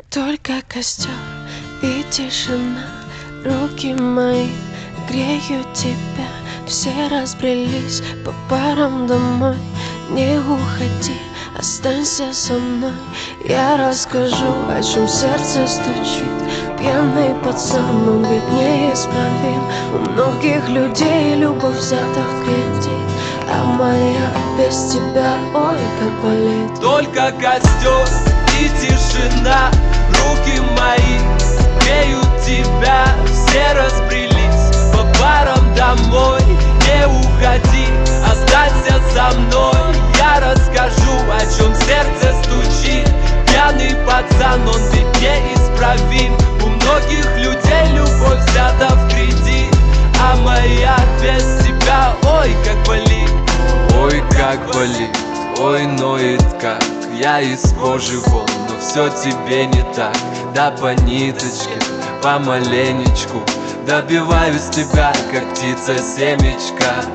Только костер и тишина, руки мои греют тебя. Все разбрелись по парам домой. Не уходи, останься со мной. Я расскажу, о чем сердце стучит. Пьяный пацан, он ведь неисправим. У многих людей любовь взята в кредит, а моя без тебя, ой, как болит. Только костер и тишина, руки мои греют тебя. Все разбрелись по парам домой. Не уходи, останься со мной. Я расскажу, о чем сердце стучит. Пьяный пацан, он ведь неисправим. У многих людей любовь взята в кредит, а моя без тебя, ой, как болит. Ой, как болит, ой, ноет как. Я из кожи вон, но все тебе не так. Да по ниточке, помаленечку добиваюсь тебя, как птица семечка.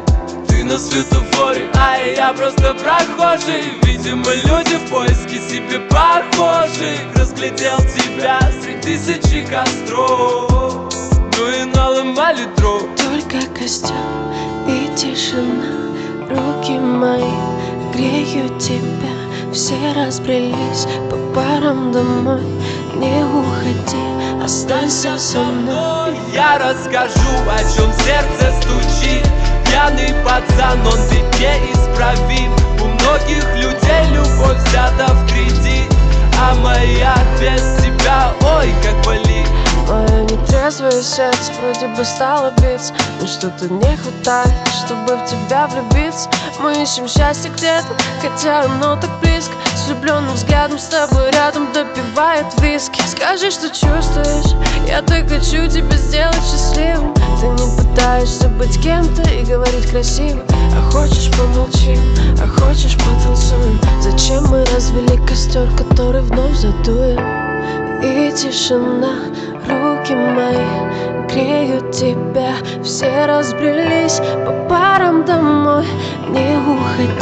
Ты на светофоре, а я просто прохожий. Видимо, люди в поиске себе похожих. Разглядел тебя среди тысячи костров, ну и наломали дров. Только костер и тишина, руки мои греют тебя. Все разбрелись по парам домой. Не уходи, останься со мной. Я расскажу, о чем сердце стучит. Пьяный пацан, он ведь неисправим. У многих людей любовь взята в кредит, а моя без тебя, ой, как болит. Мое нетрезвое сердце вроде бы стало биться, но что-то не хватает, чтобы в тебя влюбиться. Мы ищем счастье где-то, хотя оно так близко. С влюбленным взглядом с тобой рядом допивает виски. Скажи, что чувствуешь, я так хочу тебя сделать счастливым. Ты не пытаешься быть кем-то и говорить красиво. А хочешь помолчим, а хочешь потанцуем. Зачем мы развели костер, который вновь задуем? И тишина, руки мои греют тебя. Все разбрелись по парам домой. Не уходи.